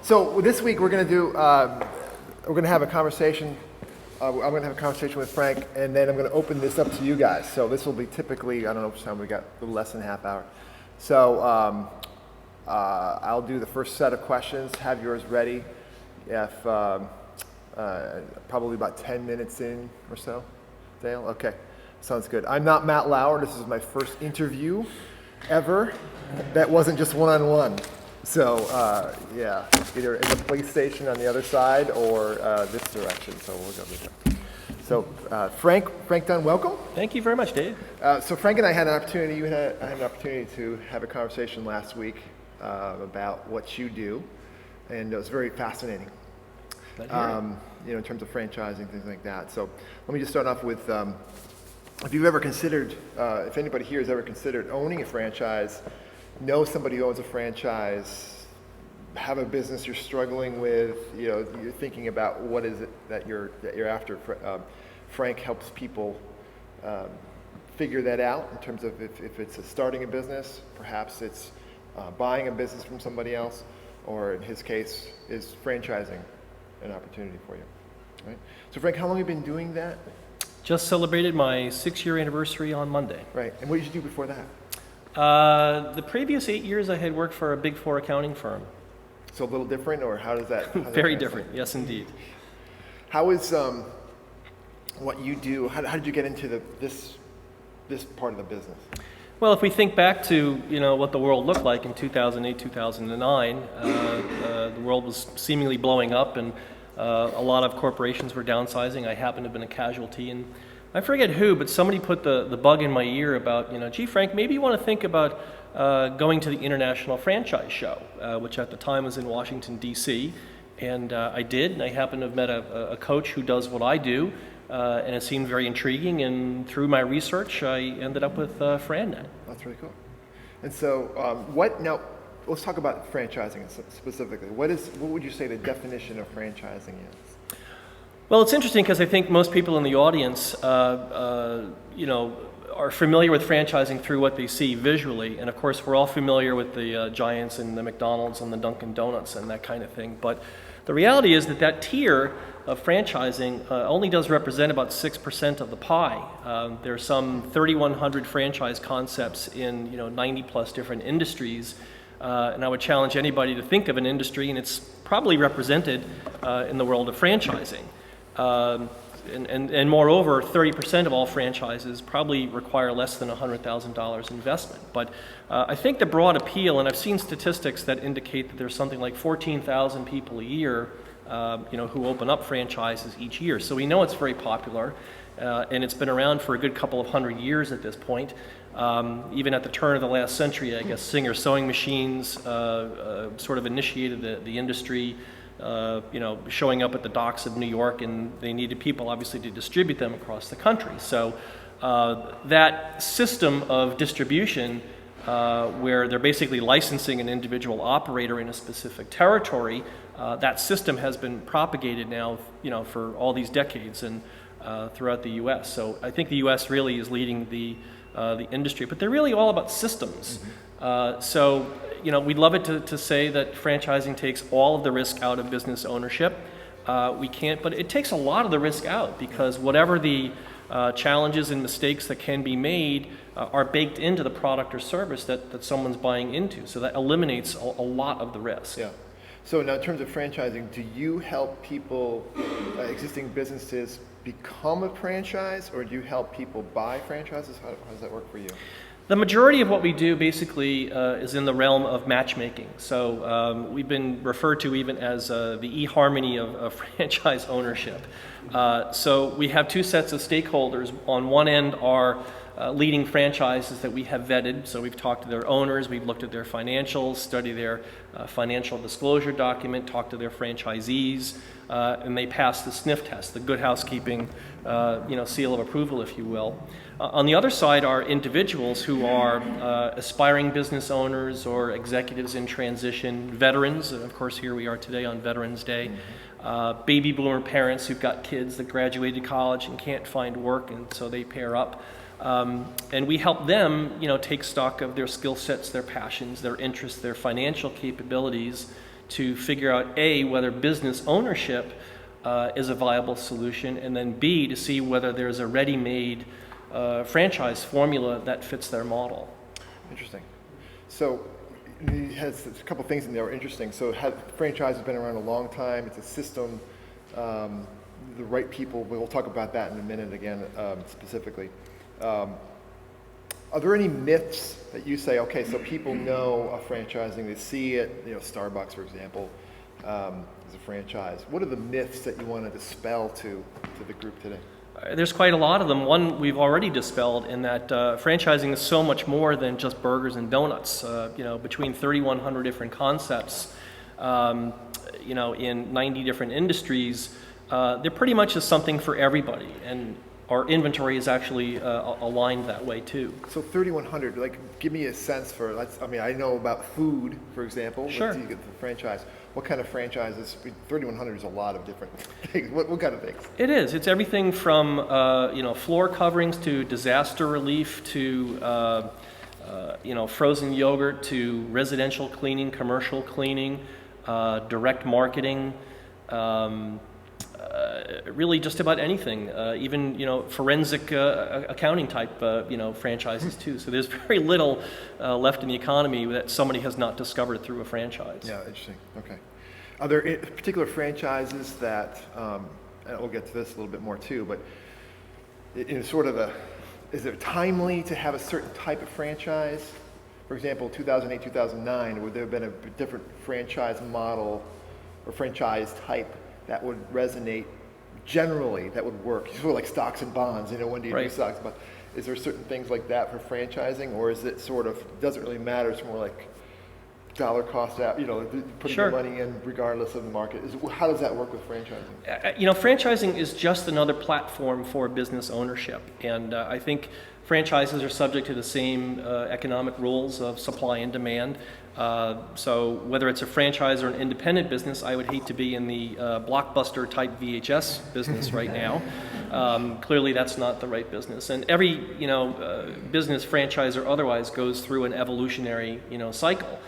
So this week we're going to have a conversation. I'm going to have a conversation with Frank, and then I'm going to open this up to you guys. So this will be typically, I don't know which time we got, a little less than a half hour. So I'll do the first set of questions. Have yours ready. If probably about 10 minutes in or so. Dale, okay, sounds good. I'm not Matt Lauer. This is my first interview ever that wasn't just one-on-one. So yeah, either in the police station on the other side or this direction. So we'll go this way. So Frank Dunn, welcome. Thank you very much, Dave. So Frank and I had an opportunity. I had an opportunity to have a conversation last week about what you do, and it was very fascinating. In terms of franchising, things like that. So let me just start off with, if you've ever considered, if anybody here has ever considered owning a franchise, know somebody who owns a franchise, have a business you're struggling with, you're thinking about what is it that you're after. Frank helps people figure that out in terms of if it's starting a business, perhaps it's buying a business from somebody else, or in his case, is franchising an opportunity for you. Right? So Frank, how long have you been doing that? Just celebrated my 6-year anniversary on Monday. Right, and what did you do before that? The previous 8 years I had worked for a Big Four accounting firm. So a little different, or how does that? Very different, yes indeed. How is what you do, how did you get into this part of the business? Well, if we think back to what the world looked like in 2008, 2009, the world was seemingly blowing up, and a lot of corporations were downsizing. I happened to have been a casualty, and I forget who, but somebody put the bug in my ear about, gee, Frank, maybe you want to think about going to the International Franchise Show, which at the time was in Washington, D.C., and I did, and I happened to have met a coach who does what I do, and it seemed very intriguing, and through my research, I ended up with FranNet. That's really cool. And so, now, let's talk about franchising specifically. What would you say the definition of franchising is? Well, it's interesting because I think most people in the audience, are familiar with franchising through what they see visually, and of course, we're all familiar with the Giants and the McDonald's and the Dunkin' Donuts and that kind of thing. But the reality is that tier of franchising only does represent about 6% of the pie. There are some 3,100 franchise concepts in 90 plus different industries, and I would challenge anybody to think of an industry, and it's probably represented in the world of franchising. And moreover, 30% of all franchises probably require less than $100,000 investment. But I think the broad appeal, and I've seen statistics that indicate that there's something like 14,000 people a year who open up franchises each year. So we know it's very popular, and it's been around for a good couple of 100 years at this point. Even at the turn of the last century, I guess Singer sewing machines sort of initiated the industry, showing up at the docks of New York, and they needed people obviously to distribute them across the country. So that system of distribution, where they're basically licensing an individual operator in a specific territory, that system has been propagated now, for all these decades and throughout the U.S. So I think the U.S. really is leading the industry, but they're really all about systems. Mm-hmm. We'd love it to say that franchising takes all of the risk out of business ownership. We can't, but it takes a lot of the risk out, because whatever the challenges and mistakes that can be made are baked into the product or service that someone's buying into. So that eliminates a lot of the risk. Yeah. So now in terms of franchising, do you help people, existing businesses, become a franchise, or do you help people buy franchises? How does that work for you? The majority of what we do basically is in the realm of matchmaking. So we've been referred to even as the eHarmony of franchise ownership. So we have two sets of stakeholders. On one end are leading franchises that we have vetted. So we've talked to their owners, we've looked at their financials, studied their financial disclosure document, talked to their franchisees, and they pass the sniff test, the good housekeeping seal of approval, if you will. On the other side are individuals who are aspiring business owners or executives in transition, veterans. Of course, here we are today on Veterans Day. Baby boomer parents who've got kids that graduated college and can't find work, and so they pair up. And we help them, take stock of their skill sets, their passions, their interests, their financial capabilities, to figure out A, whether business ownership is a viable solution, and then B, to see whether there's a ready-made franchise formula that fits their model. Interesting. So it has a couple things in there interesting. So franchise has been around a long time. It's a system. The right people, we'll talk about that in a minute again, specifically. Are there any myths that you say, okay, so people know of franchising, they see it, Starbucks, for example, is a franchise. What are the myths that you want to dispel to the group today? There's quite a lot of them. One we've already dispelled in that franchising is so much more than just burgers and donuts. Between 3,100 different concepts, in 90 different industries, there pretty much is something for everybody. And our inventory is actually aligned that way too. So 3,100, give me a sense for, I know about food, for example. Sure. You get the franchise. What kind of franchises? 3,100 is a lot of different things. What kind of things? It is. It's everything from, floor coverings to disaster relief to, frozen yogurt to residential cleaning, commercial cleaning, direct marketing, really just about anything, even forensic accounting type franchises too. So there's very little left in the economy that somebody has not discovered through a franchise. Yeah, interesting. Okay. Are there particular franchises that, and we'll get to this a little bit more too, but is it timely to have a certain type of franchise? For example, 2008, 2009, would there have been a different franchise model or franchise type that would resonate generally, that would work? Sort of like stocks and bonds, when do you do stocks and bonds? Is there certain things like that for franchising, or is it doesn't really matter, it's more like dollar cost out, putting Sure. the money in regardless of the market? How does that work with franchising? Franchising is just another platform for business ownership, and I think franchises are subject to the same economic rules of supply and demand. So whether it's a franchise or an independent business, I would hate to be in the Blockbuster type VHS business right now. Clearly that's not the right business. And every business, franchise or otherwise, goes through an evolutionary cycle.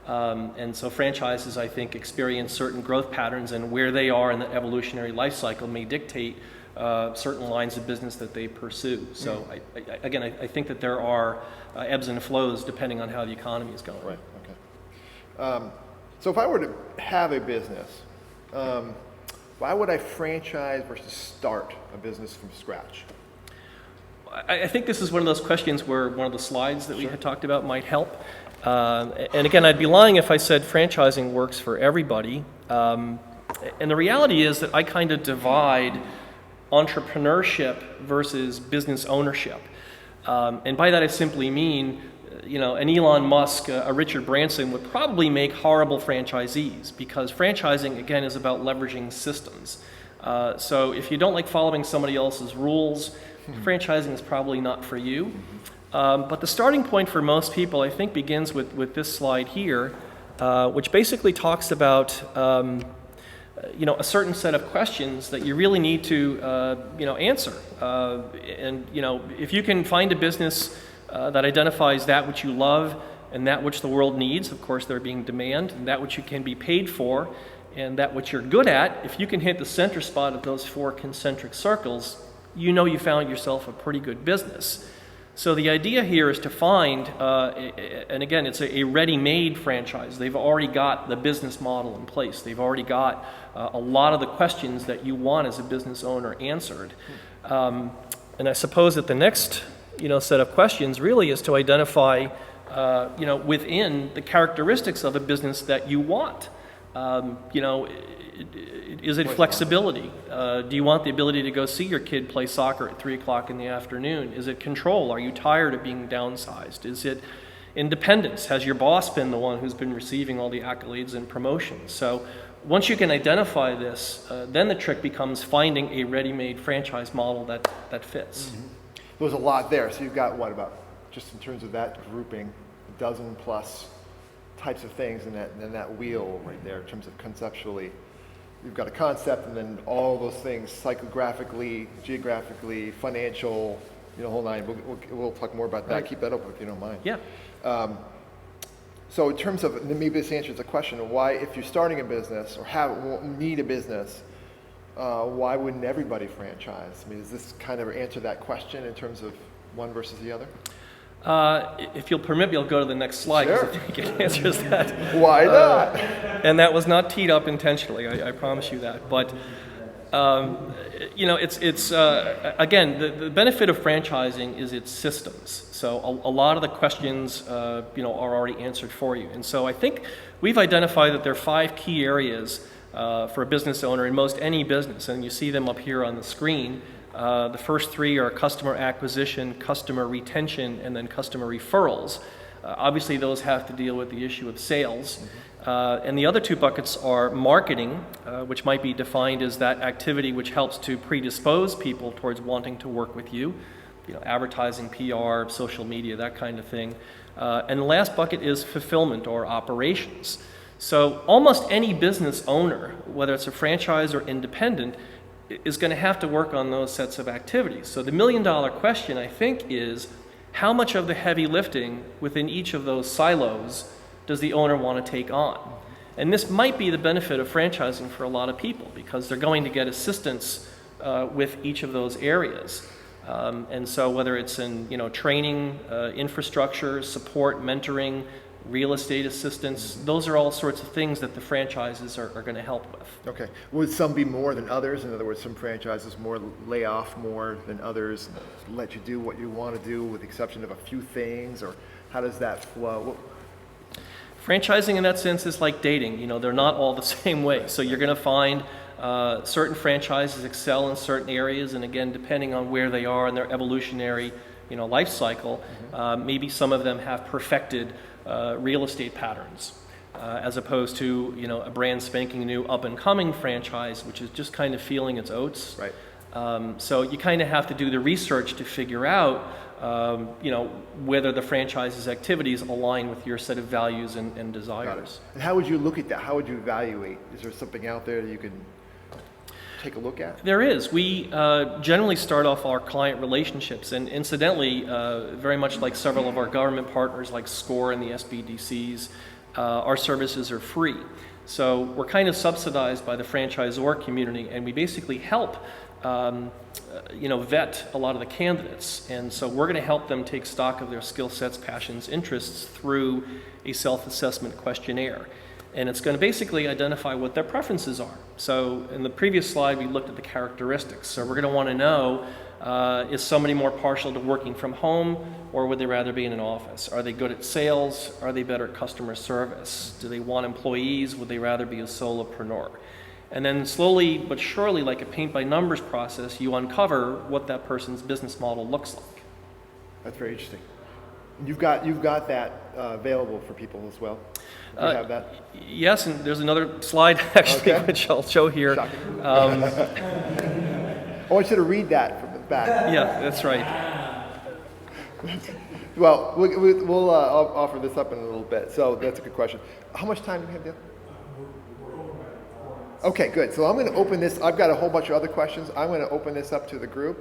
And so franchises, I think, experience certain growth patterns, and where they are in the evolutionary life cycle may dictate certain lines of business that they pursue. So I think that there are ebbs and flows depending on how the economy is going. Right, okay. So if I were to have a business, why would I franchise versus start a business from scratch? I think this is one of those questions where one of the slides that we had talked about might help. And again, I'd be lying if I said franchising works for everybody. And the reality is that I kind of divide entrepreneurship versus business ownership. And by that I simply mean, an Elon Musk, a Richard Branson would probably make horrible franchisees, because franchising, again, is about leveraging systems. So if you don't like following somebody else's rules, franchising is probably not for you. But the starting point for most people, I think, begins with this slide here, which basically talks about a certain set of questions that you really need to answer. And if you can find a business that identifies that which you love and that which the world needs, of course there being demand, and that which you can be paid for, and that which you're good at, if you can hit the center spot of those four concentric circles, you found yourself a pretty good business. So the idea here is to find, and again, it's a ready-made franchise. They've already got the business model in place. They've already got a lot of the questions that you want as a business owner answered. And I suppose that the next, set of questions really is to identify, within the characteristics of a business that you want. Is it flexibility? Do you want the ability to go see your kid play soccer at 3 o'clock in the afternoon? Is it control? Are you tired of being downsized? Is it independence? Has your boss been the one who's been receiving all the accolades and promotions? So once you can identify this, then the trick becomes finding a ready-made franchise model that fits. Mm-hmm. There's a lot there. So you've got, just in terms of that grouping, a dozen plus types of things in that wheel right there in terms of conceptually. You've got a concept, and then all those things, psychographically, geographically, financial, whole nine. We'll talk more about that. Right. Keep that open if you don't mind. Yeah. So in terms of, maybe this answers the question, why, if you're starting a business or need a business, why wouldn't everybody franchise? I mean, does this kind of answer that question in terms of one versus the other? If you'll permit me, I'll go to the next slide, because Sure. I think it answers that. Why not? And that was not teed up intentionally, I promise you that. But, again, the benefit of franchising is its systems. So a lot of the questions, are already answered for you. And so I think we've identified that there are 5 key areas for a business owner in most any business, and you see them up here on the screen. The first 3 are customer acquisition, customer retention, and then customer referrals. Obviously, those have to deal with the issue of sales. And the other 2 buckets are marketing, which might be defined as that activity which helps to predispose people towards wanting to work with you. Advertising, PR, social media, that kind of thing. And the last bucket is fulfillment or operations. So almost any business owner, whether it's a franchise or independent, is going to have to work on those sets of activities. So the $1 million question, I think, is how much of the heavy lifting within each of those silos does the owner want to take on? And this might be the benefit of franchising for a lot of people, because they're going to get assistance with each of those areas. And so whether it's in training, infrastructure, support, mentoring, real estate assistance, those are all sorts of things that the franchises are going to help with. Okay. Would some be more than others? In other words, some franchises more lay off more than others, let you do what you want to do with the exception of a few things, or how does that flow? Franchising in that sense is like dating. They're not all the same way. So you're going to find certain franchises excel in certain areas, and again, depending on where they are in their evolutionary life cycle, maybe some of them have perfected real estate patterns, as opposed to a brand spanking new up and coming franchise, which is just kind of feeling its oats. Right. So you kind of have to do the research to figure out whether the franchise's activities align with your set of values and desires. And how would you look at that? How would you evaluate? Is there something out there that you can take a look at? There is. We generally start off our client relationships, and incidentally, very much like several of our government partners like SCORE and the SBDCs, our services are free. So we're kind of subsidized by the franchisor community, and we basically help vet a lot of the candidates. And so we're going to help them take stock of their skill sets, passions, interests through a self-assessment questionnaire. And it's going to basically identify what their preferences are. So in the previous slide, we looked at the characteristics. So we're going to want to know, is somebody more partial to working from home, or would they rather be in an office? Are they good at sales? Are they better at customer service? Do they want employees? Would they rather be a solopreneur? And then slowly but surely, like a paint by numbers process, you uncover what that person's business model looks like. That's very interesting. You've got that available for people as well. Do you have that? Yes, and there's another slide actually, Okay. which I'll show here. Shocking. I want you to read that from the back. Yeah, that's right. Well, we'll offer this up in a little bit. So that's a good question. How much time do we have, Dale? Okay, good. So I'm going to open this. I've got a whole bunch of other questions. I'm going to open this up to the group.